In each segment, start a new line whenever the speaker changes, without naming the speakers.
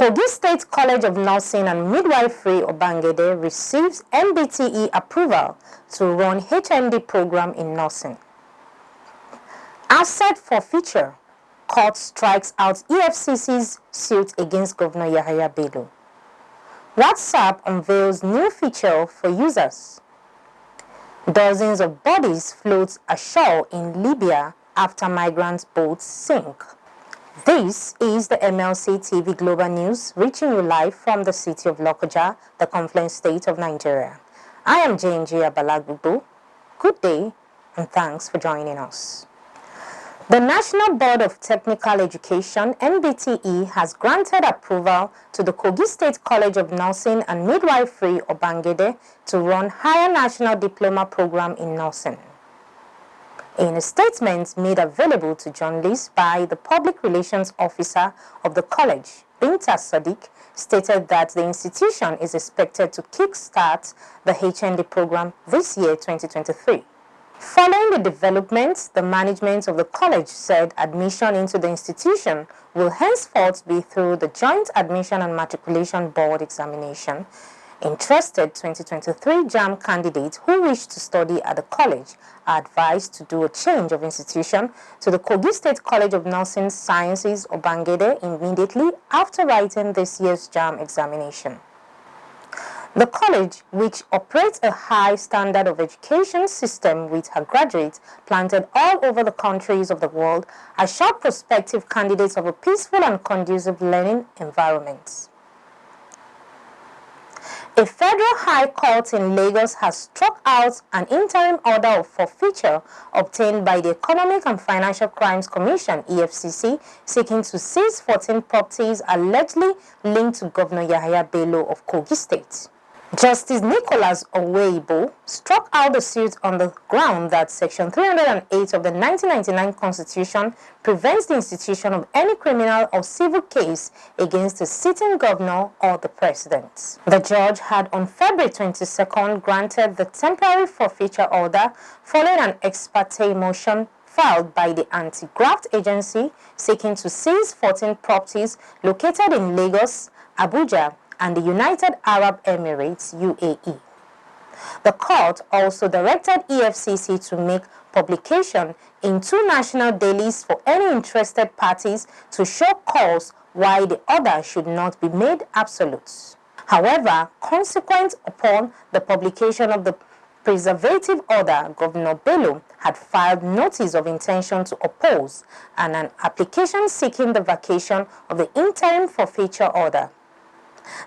KOGI State College of Nursing and Midwifery OBANGEDE receives NBTE approval to run HND program in nursing. Asset forfeiture. Court strikes out EFCC's suit against Governor Yahaya Bello. WhatsApp unveils new feature for users. Dozens of bodies float ashore in Libya after migrant boats sink. This is the MLC TV Global News, reaching you live from the city of Lokoja, the Confluence State of Nigeria. I am JNG Abalagbubu. Good day and thanks for joining us. The National Board of Technical Education, NBTE, has granted approval to the KOGI State College of Nursing and Midwifery OBANGEDE to run Higher National Diploma Program in Nursing. In a statement made available to journalists by the Public Relations Officer of the college, Binta Sadiq, stated that the institution is expected to kick-start the HND program this year, 2023. Following the developments, the management of the college said admission into the institution will henceforth be through the Joint Admission and Matriculation Board examination. Interested 2023 JAM candidates who wish to study at the college are advised to do a change of institution to the KOGI State College of Nursing Sciences OBANGEDE immediately after writing this year's JAM examination. The college, which operates a high standard of education system with her graduates planted all over the countries of the world, assure prospective candidates of a peaceful and conducive learning environment. A federal high court in Lagos has struck out an interim order of forfeiture obtained by the Economic and Financial Crimes Commission, EFCC, seeking to seize 14 properties allegedly linked to Governor Yahaya Bello of KOGI State. Justice Nicholas Oweibo struck out the suit on the ground that Section 308 of the 1999 Constitution prevents the institution of any criminal or civil case against a sitting governor or the president. The judge had on February 22nd granted the temporary forfeiture order following an ex parte motion filed by the anti-graft agency seeking to seize 14 properties located in Lagos, Abuja, and the United Arab Emirates, UAE. The court also directed EFCC to make publication in 2 national dailies for any interested parties to show cause why the order should not be made absolute. However, consequent upon the publication of the preservative order, Governor Bello had filed notice of intention to oppose and an application seeking the vacation of the interim forfeiture order.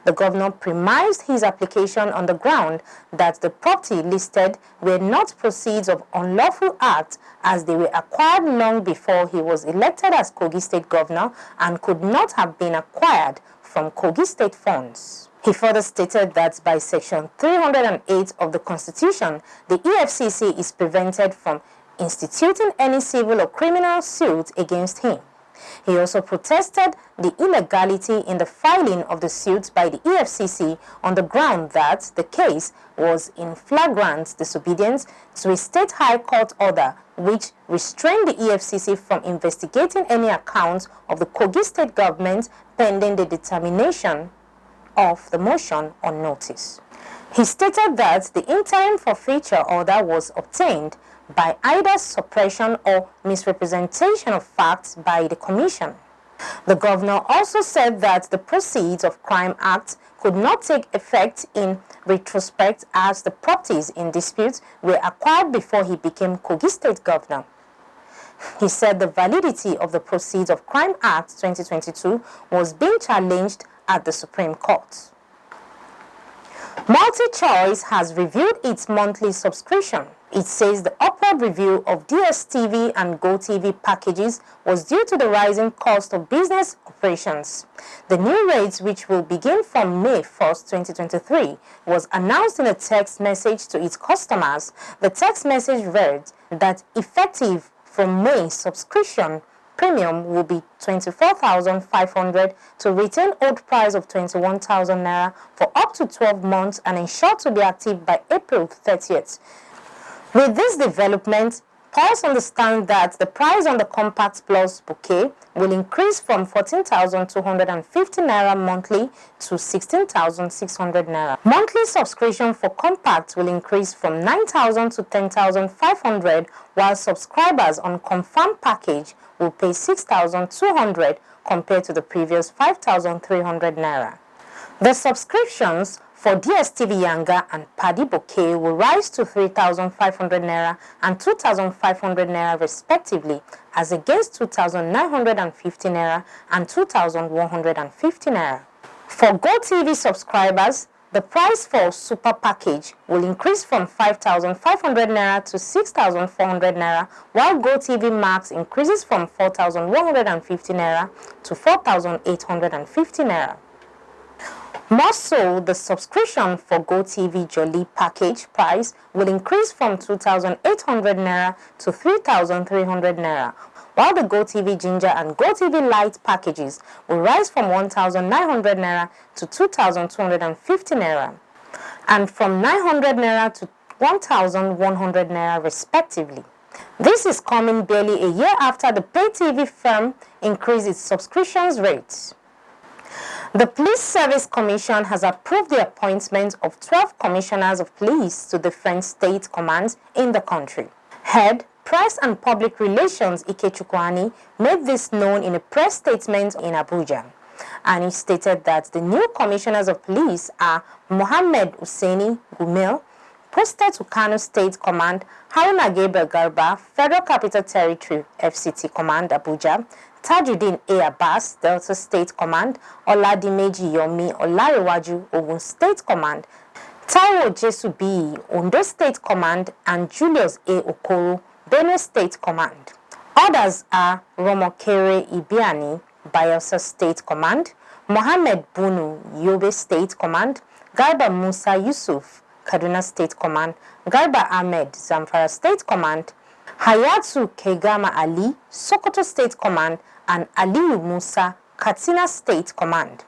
The governor premised his application on the ground that the property listed were not proceeds of unlawful act as they were acquired long before he was elected as KOGI State Governor and could not have been acquired from KOGI State funds. He further stated that by Section 308 of the Constitution, the EFCC is prevented from instituting any civil or criminal suit against him. He also protested the illegality in the filing of the suit by the EFCC on the ground that the case was in flagrant disobedience to a state high court order which restrained the EFCC from investigating any account of the KOGI state government pending the determination of the motion on notice. He stated that the interim forfeiture order was obtained by either suppression or misrepresentation of facts by the Commission. The governor also said that the Proceeds of Crime Act could not take effect in retrospect as the properties in dispute were acquired before he became KOGI State Governor. He said the validity of the Proceeds of Crime Act 2022 was being challenged at the Supreme Court. MultiChoice has reviewed its monthly subscription. It says the upward review of DSTV and GoTV packages was due to the rising cost of business operations. The new rates, which will begin from May 1st, 2023, was announced in a text message to its customers. The text message read that effective from May, subscription premium will be 24,500 to retain old price of 21,000 naira for up to 12 months and ensure to be active by April 30th. With this development, Polls understand that the price on the Compact Plus bouquet will increase from 14,250 naira monthly to 16,600 naira. Monthly subscription for Compact will increase from 9,000 to 10,500, while subscribers on Confirm package will pay 6,200 compared to the previous 5,300 naira. The subscriptions for DSTV Yanga and Paddy Bouquet will rise to 3,500 naira and 2,500 naira respectively, as against 2,950 naira and 2,150 naira. For GoTV subscribers, the price for Super Package will increase from 5,500 naira to 6,400 naira, while GoTV Max increases from 4,150 naira to 4,850 naira. More so, the subscription for GoTV Jolly package price will increase from 2,800 naira to 3,300 naira, while the GoTV Ginger and GoTV Lite packages will rise from 1,900 naira to 2,250 naira, and from 900 naira to 1,100 naira respectively. This is coming barely a year after the pay TV firm increased its subscriptions rates. The Police Service Commission has approved the appointment of 12 commissioners of police to different state commands in the country. Head Press and Public Relations Ikechukwani made this known in a press statement in Abuja, and he stated that the new commissioners of police are Mohammed Hussaini Gumel, posted to Kano State Command, Haruna Gabriel Garba, Federal Capital Territory FCT Command Abuja, Tajuddin A. Abbas, Delta State Command, Oladimeji Yomi Olarewaju, Ogun State Command, Taiwo Jesu B. Ondo State Command, and Julius A. Okoro, Benue State Command. Others are Romokere Ibiani, Bayelsa State Command, Mohammed Bunu, Yobe State Command, Garba Musa Yusuf, Kaduna State Command, Garba Ahmed, Zamfara State Command, Hayatu Kegama Ali, Sokoto State Command, and Aliyu Musa, Katsina State Command.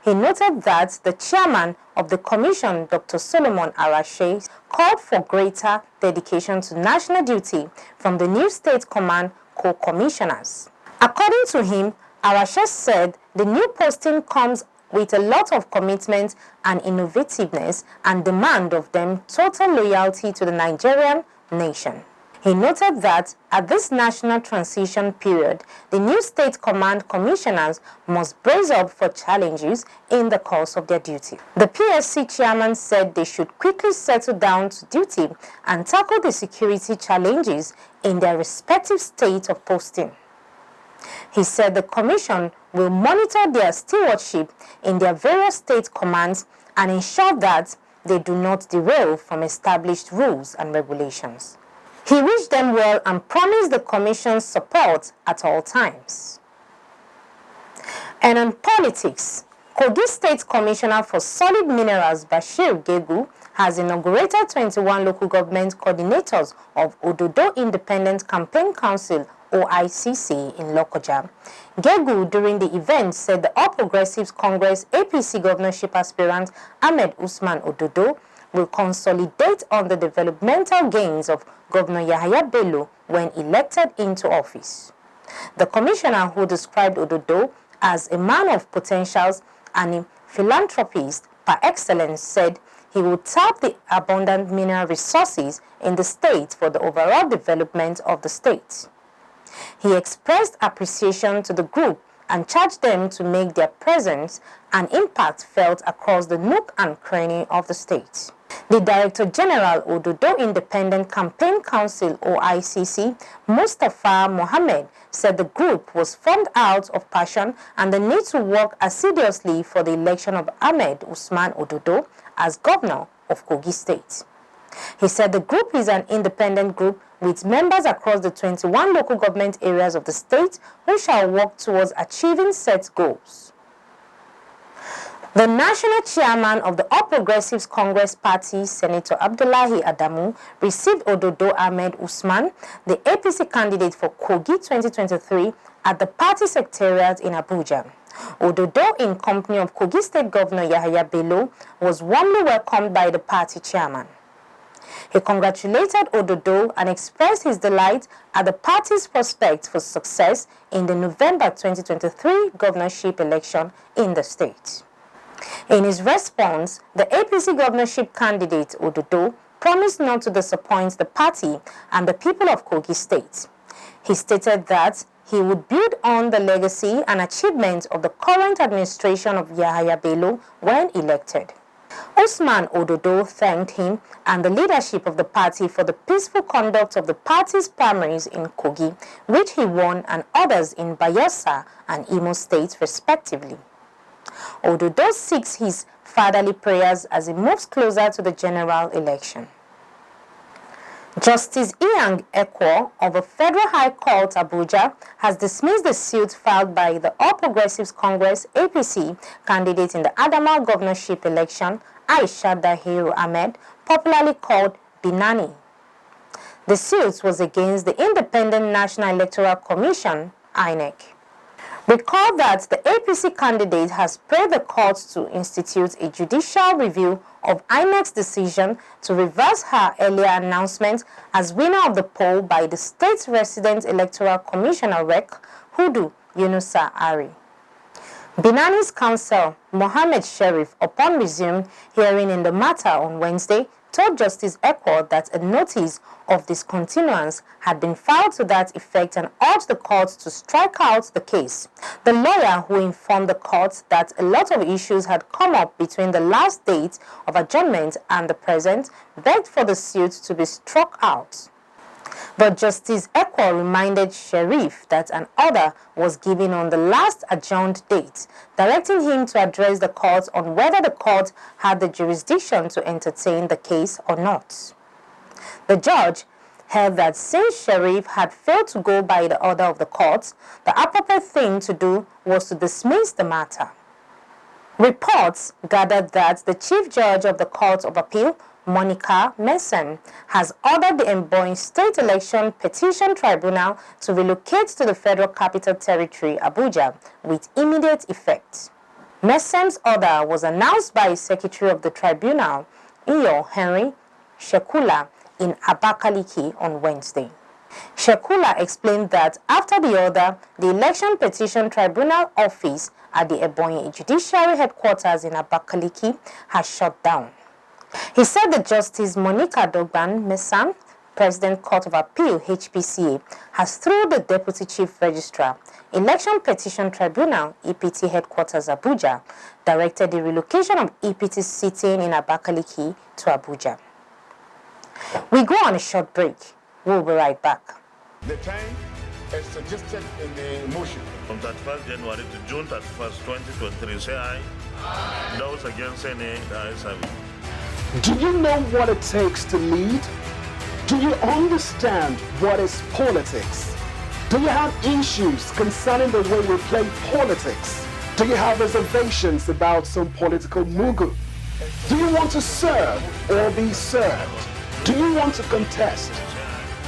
He noted that the chairman of the commission, Dr. Solomon Arashe, called for greater dedication to national duty from the new state command co-commissioners. According to him, Arashe said the new posting comes with a lot of commitment and innovativeness and demand of them total loyalty to the Nigerian nation. He noted that at this national transition period, the new state command commissioners must brace up for challenges in the course of their duty. The PSC chairman said they should quickly settle down to duty and tackle the security challenges in their respective state of posting. He said the commission will monitor their stewardship in their various state commands and ensure that they do not derail from established rules and regulations. He wished them well and promised the Commission's support at all times. And on politics, Kogi State Commissioner for Solid Minerals Bashir Gegu has inaugurated 21 local government coordinators of Ododo Independent Campaign Council OICC in Lokoja. Gegu, during the event, said the All Progressives Congress APC governorship aspirant Ahmed Usman Ododo will consolidate on the developmental gains of Governor Yahaya Bello when elected into office. The commissioner, who described Ododo as a man of potentials and a philanthropist par excellence, said he would tap the abundant mineral resources in the state for the overall development of the state. He expressed appreciation to the group and charged them to make their presence and impact felt across the nook and cranny of the state. The Director General Ododo Independent Campaign Council OICC, Mustafa Mohammed, said the group was formed out of passion and the need to work assiduously for the election of Ahmed Usman Ododo as governor of Kogi State. He said the group is an independent group with members across the 21 local government areas of the state who shall work towards achieving set goals. The national chairman of the All Progressives Congress Party, Senator Abdullahi Adamu, received Ododo Ahmed Usman, the APC candidate for KOGI 2023, at the party secretariat in Abuja. Ododo, in company of Kogi State Governor Yahaya Bello, was warmly welcomed by the party chairman. He congratulated ODUYO and expressed his delight at the party's prospect for success in the November 2023 governorship election in the state. In his response, the APC governorship candidate ODUYO promised not to disappoint the party and the people of Kogi State. He stated that he would build on the legacy and achievements of the current administration of Yahaya Bello when elected. Usman ODUYO thanked him and the leadership of the party for the peaceful conduct of the party's primaries in Kogi, which he won, and others in Bayelsa and Imo states respectively. ODUYO seeks his fatherly prayers as he moves closer to the general election. Justice Iang Ekwo of the Federal High Court Abuja has dismissed the suit filed by the All Progressives Congress APC candidate in the Adamawa governorship election, Aisha Dahiru Ahmed, popularly called Binani. The suit was against the Independent National Electoral Commission, INEC. Recall that the APC candidate has prayed the courts to institute a judicial review of INEC's decision to reverse her earlier announcement as winner of the poll by the state's resident electoral commissioner REC, Hudu Yunusa Ari. Binani's counsel, Mohammed Sherif, upon resumed hearing in the matter on Wednesday, told Justice Ekwo that a notice of discontinuance had been filed to that effect and urged the court to strike out the case. The lawyer, who informed the court that a lot of issues had come up between the last date of adjournment and the present, begged for the suit to be struck out. But Justice Ekwo reminded Sherif that an order was given on the last adjourned date, directing him to address the court on whether the court had the jurisdiction to entertain the case or not. The judge held that since Sherif had failed to go by the order of the court, the appropriate thing to do was to dismiss the matter. Reports gathered that the Chief Judge of the Court of Appeal, Monica Mason, has ordered the Ebonyi State Election Petition Tribunal to relocate to the Federal Capital Territory, Abuja, with immediate effect. Mason's order was announced by Secretary of the Tribunal, Iyo Henry Shekula, in Abakaliki on Wednesday. Shekula explained that after the order, the Election Petition Tribunal office at the Ebonyi Judiciary Headquarters in Abakaliki has shut down. He said that Justice Monica Dogban Mesan, President Court of Appeal HPCA, has through the Deputy Chief Registrar, Election Petition Tribunal EPT Headquarters Abuja, directed the relocation of EPT sitting in Abakaliki to Abuja. We go on a short break. We'll be right back.
The time is suggested in the motion.
From 31st January to June 31st, 2023, say aye. Aye. Those against say nay, the ayes have it.
Do you know what it takes to lead? Do you understand what is politics? Do you have issues concerning the way we play politics? Do you have reservations about some political mugu? Do you want to serve or be served? Do you want to contest?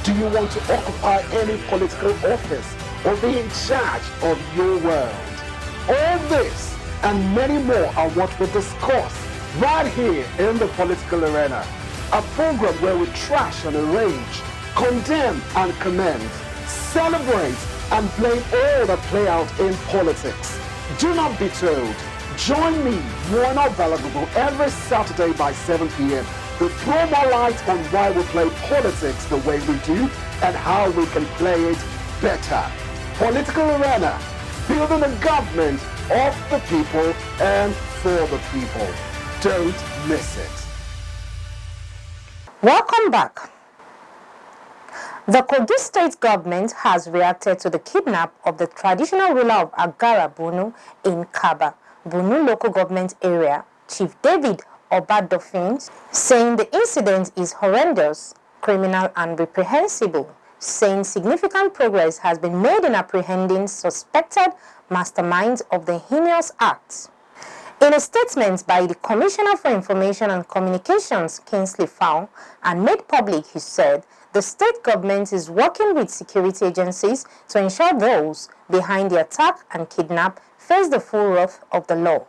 Do you want to occupy any political office or be in charge of your world? All this and many more are what we discuss right here in the political arena. A program where we trash and arrange, condemn and commend, celebrate and blame all that play out in politics. Do not be told. Join me, Warner Available, every Saturday by 7 p.m. to throw more light on why we play politics the way we do and how we can play it better. Political arena, building a government of the people and for the people. Don't miss it.
Welcome back. The Kogi State government has reacted to the kidnap of the traditional ruler of Agara, Borno, in Kaba, Borno local government area, Chief David Obadofin, saying the incident is horrendous, criminal and reprehensible, saying significant progress has been made in apprehending suspected masterminds of the heinous acts. In a statement by the Commissioner for Information and Communications, Kingsley Fowl, and made public, he said, the state government is working with security agencies to ensure those behind the attack and kidnap face the full wrath of the law.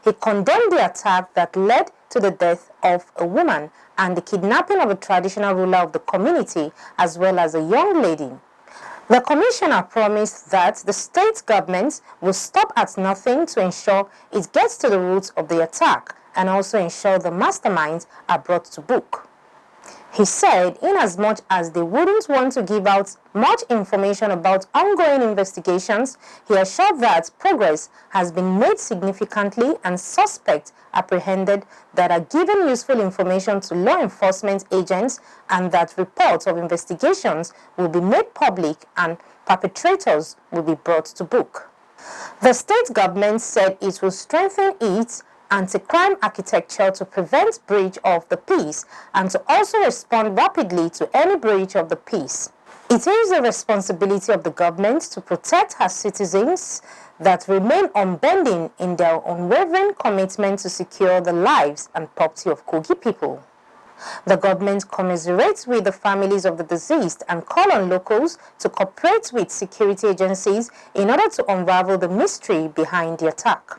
He condemned the attack that led to the death of a woman and the kidnapping of a traditional ruler of the community as well as a young lady. The commissioner promised that the state government will stop at nothing to ensure it gets to the roots of the attack and also ensure the masterminds are brought to book. He said inasmuch as they wouldn't want to give out much information about ongoing investigations, he assured that progress has been made significantly and suspects apprehended that are given useful information to law enforcement agents and that reports of investigations will be made public and perpetrators will be brought to book. The state government said it will strengthen its anti-crime architecture to prevent breach of the peace and to also respond rapidly to any breach of the peace. It is the responsibility of the government to protect her citizens that remain unbending in their unwavering commitment to secure the lives and property of KOGI people. The government commiserates with the families of the deceased and call on locals to cooperate with security agencies in order to unravel the mystery behind the attack.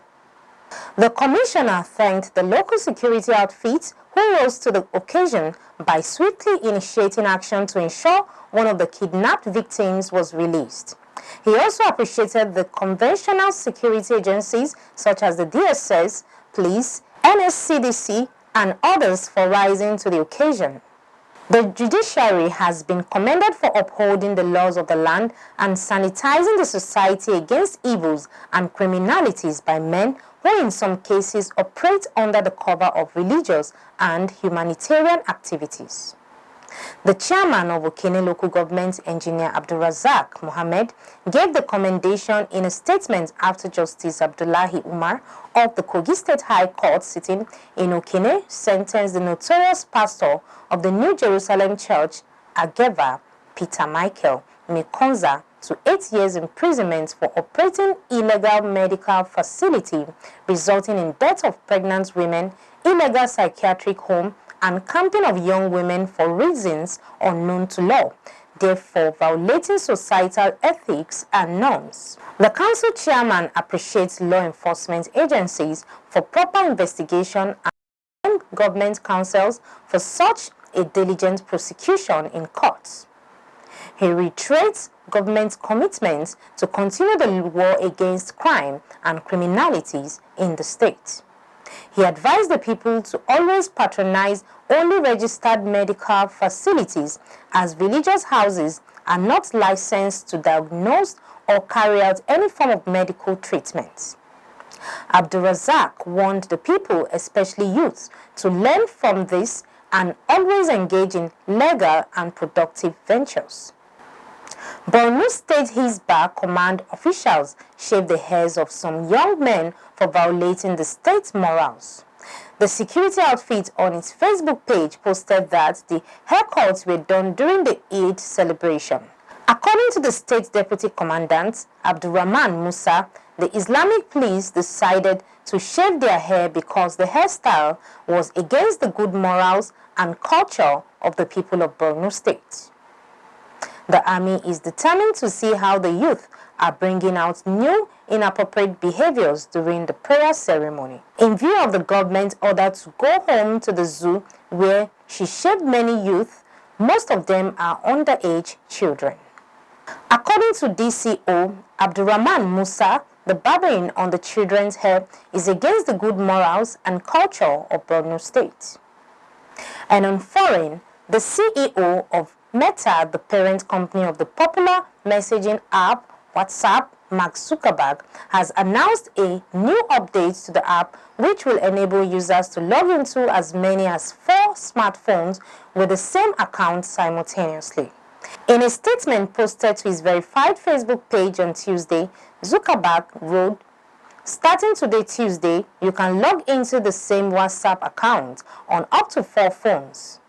The commissioner thanked the local security outfits who rose to the occasion by swiftly initiating action to ensure one of the kidnapped victims was released. He also appreciated the conventional security agencies such as the DSS, police, NSCDC, and others for rising to the occasion. The judiciary has been commended for upholding the laws of the land and sanitizing the society against evils and criminalities by men who in some cases operate under the cover of religious and humanitarian activities. The chairman of Okene Local Government, Engineer Abdulrazak Mohammed, gave the commendation in a statement after Justice Abdullahi Umar of the KOGI State High Court sitting in Okene sentenced the notorious pastor of the New Jerusalem Church, Ageva, Peter Michael Mekonza, to 8 years imprisonment for operating illegal medical facility, resulting in death of pregnant women, illegal psychiatric home, and camping of young women for reasons unknown to law, therefore violating societal ethics and norms. The council chairman appreciates law enforcement agencies for proper investigation and government councils for such a diligent prosecution in courts. He reiterates government's commitment to continue the war against crime and criminalities in the state. He advised the people to always patronize only registered medical facilities as religious houses are not licensed to diagnose or carry out any form of medical treatment. Abdulrazak warned the people, especially youths, to learn from this and always engage in legal and productive ventures. Borno State Hisbah Command officials shaved the hairs of some young men for violating the state's morals. The security outfit on its Facebook page posted that the haircuts were done during the Eid celebration. According to the state deputy commandant, Abdurrahman Musa, the Islamic police decided to shave their hair because the hairstyle was against the good morals and culture of the people of Borno State. The army is determined to see how the youth are bringing out new inappropriate behaviors during the prayer ceremony. In view of the government's order to go home to the zoo where she shaved many youth, most of them are underage children. According to DCO Abdurrahman Musa, the barbering on the children's hair is against the good morals and culture of Borno State. And on foreign, the CEO of Meta, the parent company of the popular messaging app WhatsApp, Mark Zuckerberg, has announced a new update to the app which will enable users to log into as many as 4 smartphones with the same account simultaneously. In a statement posted to his verified Facebook page on Tuesday, Zuckerberg wrote, "Starting today, Tuesday, you can log into the same WhatsApp account on up to 4 phones."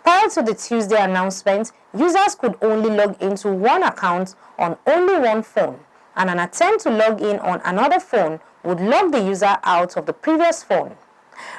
Prior to the Tuesday announcement, users could only log into one account on only one phone, and an attempt to log in on another phone would log the user out of the previous phone.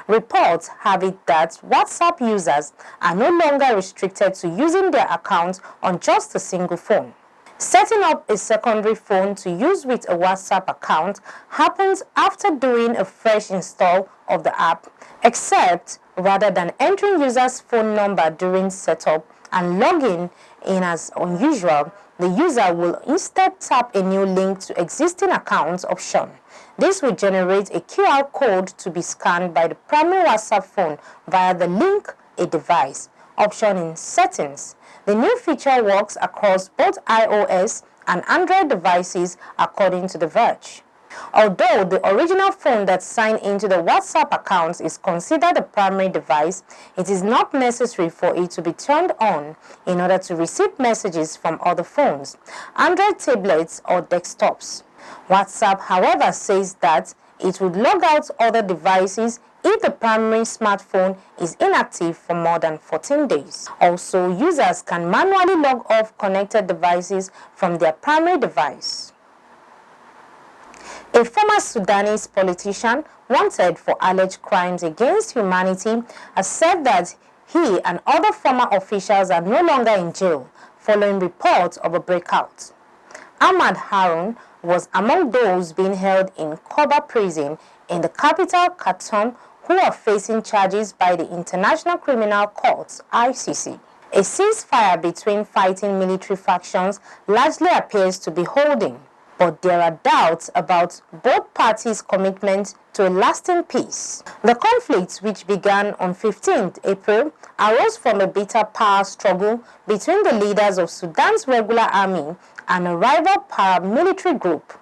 Reports have it that WhatsApp users are no longer restricted to using their account on just a single phone. Setting up a secondary phone to use with a WhatsApp account happens after doing a fresh install of the app, except rather than entering users' phone number during setup and logging in as unusual, the user will instead tap a new link to existing accounts option. This will generate a QR code to be scanned by the primary WhatsApp phone via the link a device option in settings. The new feature works across both iOS and Android devices according to The Verge. Although the original phone that signed into the WhatsApp accounts is considered the primary device, it is not necessary for it to be turned on in order to receive messages from other phones, Android tablets or desktops. WhatsApp, however, says that it would log out other devices if the primary smartphone is inactive for more than 14 days. Also, users can manually log off connected devices from their primary device. A former Sudanese politician wanted for alleged crimes against humanity has said that he and other former officials are no longer in jail following reports of a breakout. Ahmad Harun was among those being held in KOGI prison in the capital, Khartoum, who are facing charges by the International Criminal Court, ICC. A ceasefire between fighting military factions largely appears to be holding, but there are doubts about both parties' commitment to a lasting peace. The conflict, which began on 15th April, arose from a bitter power struggle between the leaders of Sudan's regular army and a rival paramilitary group.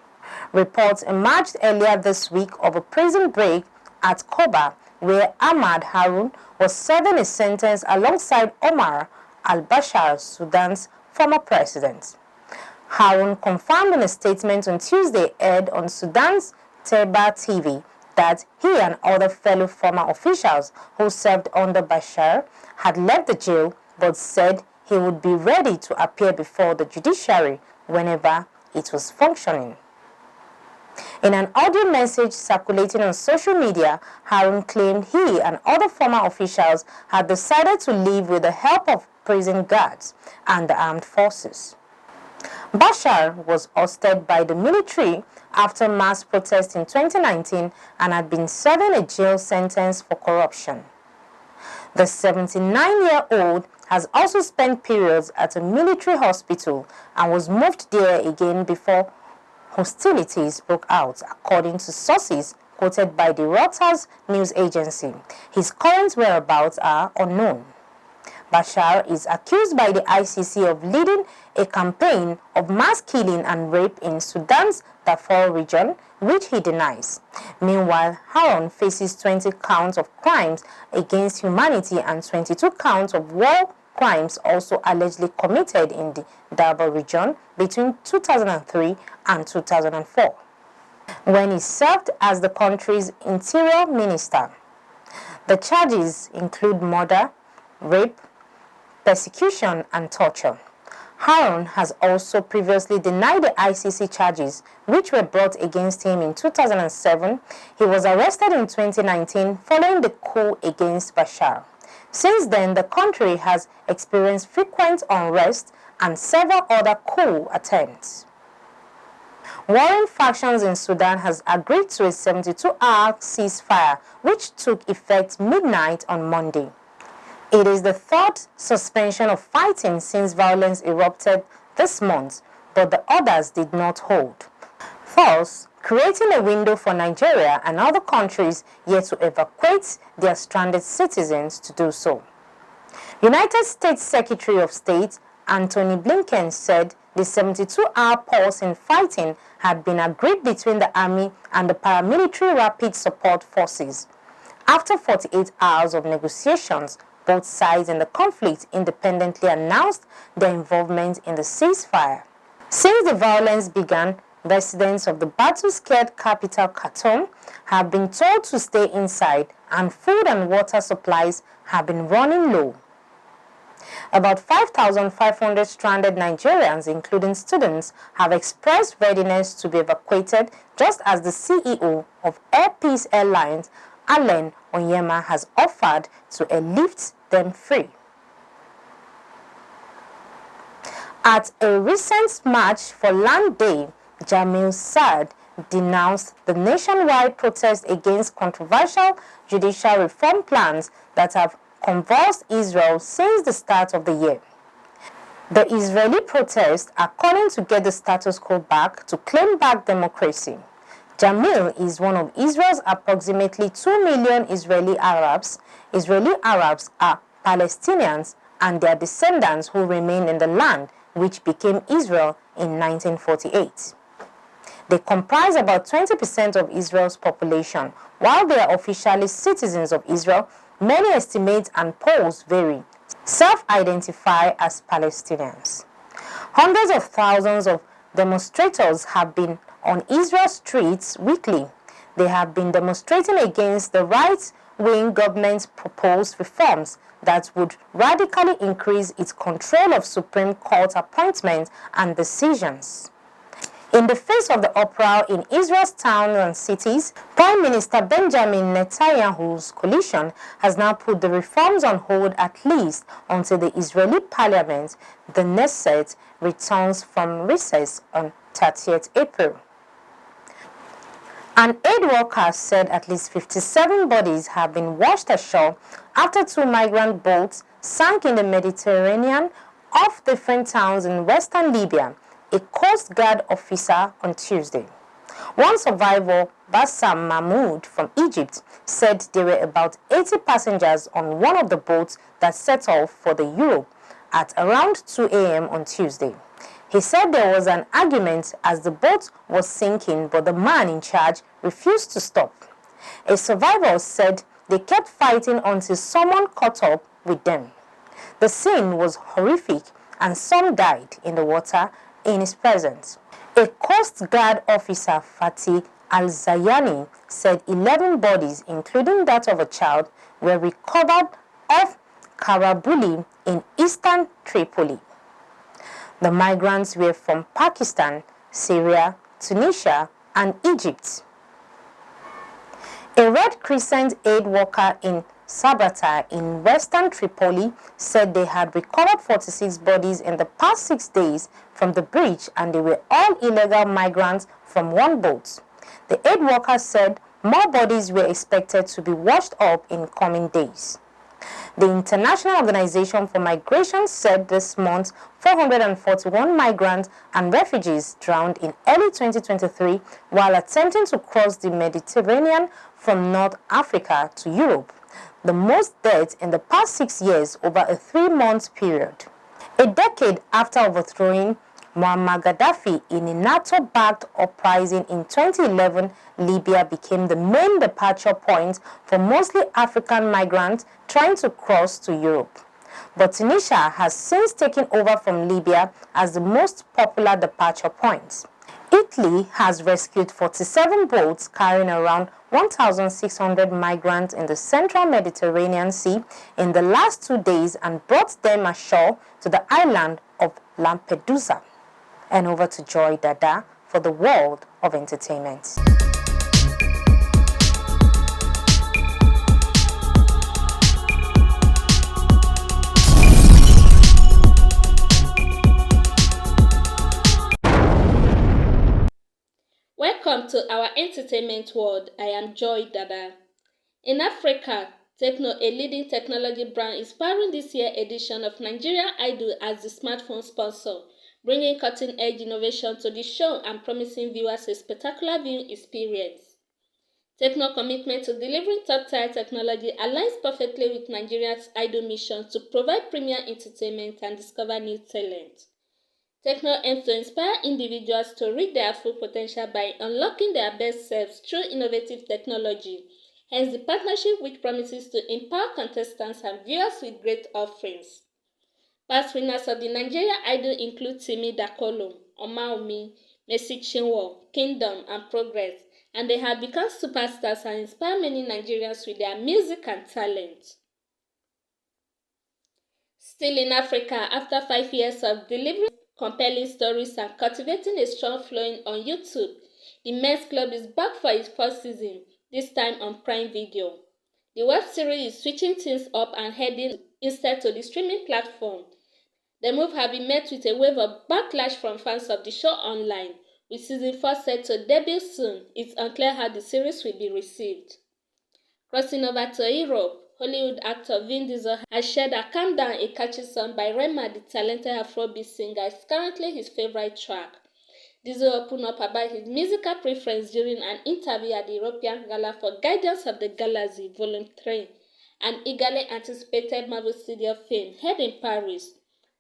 Reports emerged earlier this week of a prison break at KOGI, where Ahmad Harun was serving a sentence alongside Omar al-Bashir, Sudan's former president. Harun confirmed in a statement on Tuesday aired on Sudan's Teba TV that he and other fellow former officials who served under Bashir had left the jail, but said he would be ready to appear before the judiciary whenever it was functioning. In an audio message circulating on social media, Harun claimed he and other former officials had decided to leave with the help of prison guards and the armed forces. Bashir was ousted by the military after mass protests in 2019 and had been serving a jail sentence for corruption. The 79-year-old has also spent periods at a military hospital and was moved there again before hostilities broke out, according to sources quoted by the Reuters news agency. His current whereabouts are unknown. Bashir is accused by the ICC of leading a campaign of mass killing and rape in Sudan's Darfur region, which he denies. Meanwhile, Harun faces 20 counts of crimes against humanity and 22 counts of war crimes also allegedly committed in the Darfur region between 2003 and 2004, when he served as the country's interior minister. The charges include murder, rape, persecution, and torture. Harun has also previously denied the ICC charges, which were brought against him in 2007. He was arrested in 2019 following the coup against Bashir. Since then, the country has experienced frequent unrest and several other coup attempts. Warring factions in Sudan has agreed to a 72-hour ceasefire, which took effect midnight on Monday. It is the third suspension of fighting since violence erupted this month, but the others did not hold, thus creating a window for Nigeria and other countries yet to evacuate their stranded citizens to do so. United States Secretary of State Antony Blinken said the 72-hour pause in fighting had been agreed between the army and the paramilitary rapid support forces. After 48 hours of negotiations, both sides in the conflict independently announced their involvement in the ceasefire. Since the violence began, residents of the battle-scared capital Khartoum have been told to stay inside, and food and water supplies have been running low. About 5,500 stranded Nigerians, including students, have expressed readiness to be evacuated, just as the CEO of Air Peace Airlines, Allen Onyema, has offered to airlift them free. At a recent March for Land Day, Jamil Saad, denounced the nationwide protest against controversial judicial reform plans that have convulsed Israel since the start of the year. The Israeli protests are calling to get the status quo back to claim back democracy. Jamil is one of Israel's approximately 2 million Israeli Arabs. Israeli Arabs are Palestinians and their descendants who remain in the land which became Israel in 1948. They comprise about 20% of Israel's population. While they are officially citizens of Israel, many estimates and polls vary, self-identify as Palestinians. Hundreds of thousands of demonstrators have been on Israel's streets weekly. They have been demonstrating against the right-wing government's proposed reforms that would radically increase its control of Supreme Court appointments and decisions. In the face of the uproar in Israel's towns and cities, Prime Minister Benjamin Netanyahu's coalition has now put the reforms on hold at least until the Israeli parliament, the Knesset, returns from recess on 30th April. An aid worker said at least 57 bodies have been washed ashore after 2 migrant boats sank in the Mediterranean off different towns in western Libya, a Coast Guard officer on Tuesday. One survivor, Bassam Mahmoud from Egypt, said there were about 80 passengers on one of the boats that set off for the Europe at around 2 a.m. on Tuesday. He said there was an argument as the boat was sinking, but the man in charge refused to stop. A survivor said they kept fighting until someone caught up with them. The scene was horrific and some died in the water in his presence. A Coast Guard officer, Fatih Al-Zayani, said 11 bodies, including that of a child, were recovered off Karabuli in eastern Tripoli. The migrants were from Pakistan, Syria, Tunisia, and Egypt. A Red Crescent aid worker in Sabata in western Tripoli said they had recovered 46 bodies in the past 6 days from the breach, and they were all illegal migrants from one boat. The aid worker said more bodies were expected to be washed up in coming days. The International Organization for Migration said this month 441 migrants and refugees drowned in early 2023 while attempting to cross the Mediterranean from North Africa to Europe, the most deaths in the past 6 years over a 3-month period. A decade after overthrowing Muammar Gaddafi in a NATO-backed uprising in 2011, Libya became the main departure point for mostly African migrants trying to cross to Europe. But Tunisia has since taken over from Libya as the most popular departure point. Italy has rescued 47 boats carrying around 1,600 migrants in the central Mediterranean Sea in the last 2 days and brought them ashore to the island of Lampedusa. And over to Joy Dada for the world of entertainment.
Welcome to our entertainment world. I am Joy Dada. In Africa, Tecno, a leading technology brand, is powering this year's edition of Nigerian Idol as the smartphone sponsor, bringing cutting-edge innovation to the show and promising viewers a spectacular viewing experience. Tecno's commitment to delivering top-tier technology aligns perfectly with Nigeria's Idol mission to provide premium entertainment and discover new talent. Tecno aims to inspire individuals to reach their full potential by unlocking their best selves through innovative technology, hence the partnership which promises to empower contestants and viewers with great offerings. Past winners of the Nigeria Idol include Timi Dakolo, Omaomi, Mercy Chinwo, Kingdom, and Progress, and they have become superstars and inspire many Nigerians with their music and talent. Still in Africa, after 5 years of delivering compelling stories and cultivating a strong following on YouTube, The Men's Club is back for its first season, this time on Prime Video. The web series is switching things up and heading instead to the streaming platform. The move has been met with a wave of backlash from fans of the show online, With season 4 set to debut soon, it's unclear how the series will be received. Crossing over to Europe, Hollywood actor Vin Diesel has shared that "Calm Down," a catchy song by Rema, the talented Afrobeat singer, is currently his favorite track. Diesel opened up about his musical preference during an interview at the European Gala for Guardians of the Galaxy Volume 3, an eagerly anticipated Marvel Studio film held in Paris.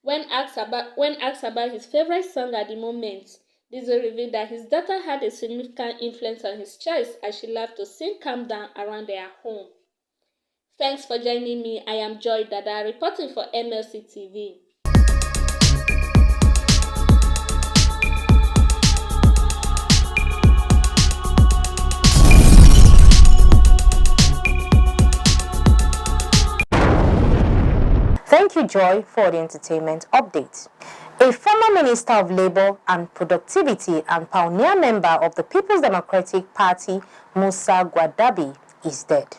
When asked about his favorite song at the moment, Diesel revealed that his daughter had a significant influence on his choice as she loved to sing "Calm Down" around their home. Thanks for joining me. I am Joy Dada, reporting for MLC TV.
Thank you, Joy, for the entertainment update. A former Minister of Labour and Productivity and pioneer member of the People's Democratic Party, Musa Gwadabi, is dead.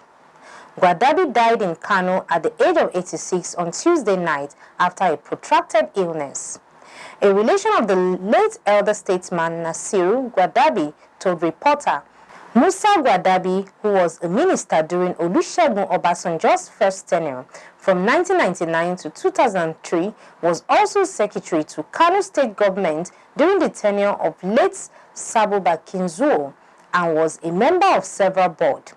Gwadabi died in Kano at the age of 86 on Tuesday night after a protracted illness. A relation of the late elder statesman Nasiru Gwadabi told reporter, Musa Gwadabi, who was a minister during Olusegun Obasanjo's first tenure from 1999 to 2003, was also secretary to Kano State Government during the tenure of late Sabo Bakinzuo and was a member of several boards.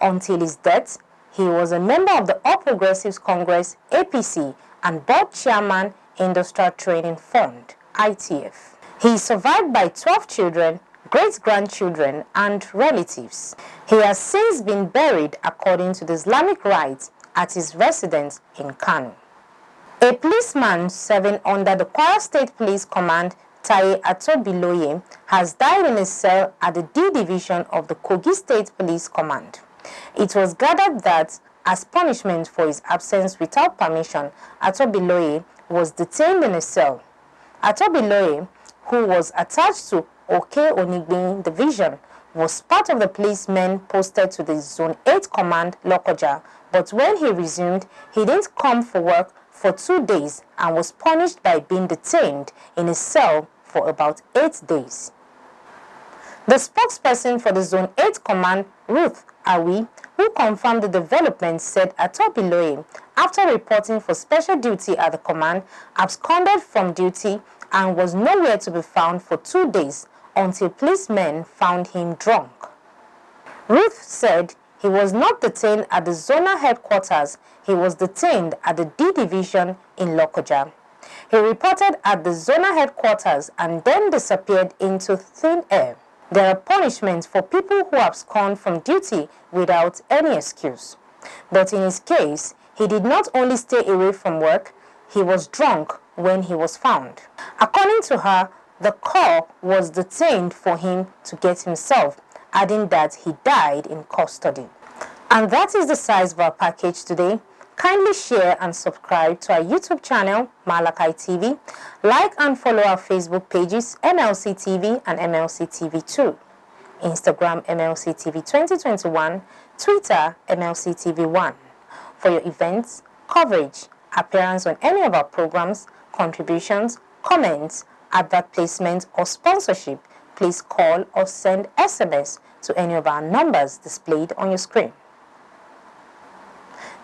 Until his death, he was a member of the All Progressives Congress (APC) and board chairman, Industrial Training Fund (ITF). He is survived by 12 children, great-grandchildren, and relatives. He has since been buried according to the Islamic rites at his residence in Kano. A policeman serving under the Kwara State Police Command, Taye Atobiloye, has died in a cell at the D Division of the KOGI State Police Command. It was gathered that, as punishment for his absence without permission, Atobiloye was detained in a cell. Atobiloye, who was attached to Oke Onigbin Division, was part of the policemen posted to the Zone 8 Command, Lokoja, but when he resumed, he didn't come for work for 2 days and was punished by being detained in a cell for about 8 days. The spokesperson for the Zone 8 Command, Ruth Awi, who confirmed the development, said Atobiloye, after reporting for special duty at the command, absconded from duty and was nowhere to be found for 2 days until policemen found him drunk. Ruth said he was not detained at the zonal headquarters, he was detained at the D Division in Lokoja. He reported at the zonal headquarters and then disappeared into thin air. There are punishments for people who abscond from duty without any excuse. But in his case, he did not only stay away from work, he was drunk when he was found. According to her, the corps was detained for him to get himself, adding that he died in custody. And that is the size of our package today. Kindly share and subscribe to our YouTube channel, Malachi TV. Like and follow our Facebook pages, MLC TV and MLC TV2. Instagram, MLC TV 2021. Twitter, MLC TV1. For your events, coverage, appearance on any of our programs, contributions, comments, advert placement, or sponsorship, please call or send SMS to any of our numbers displayed on your screen.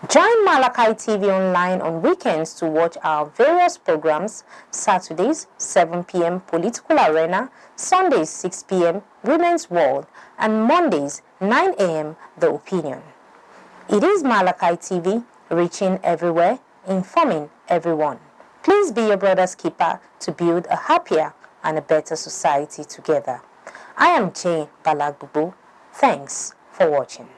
Join Malachi TV online on weekends to watch our various programs: Saturdays, 7 p.m. Political Arena, Sundays, 6 p.m. Women's World, and Mondays, 9 a.m. The Opinion. It is Malachi TV, reaching everywhere, informing everyone. Please be your brother's keeper to build a happier and a better society together. I am Jane Balagbubu. Thanks for watching.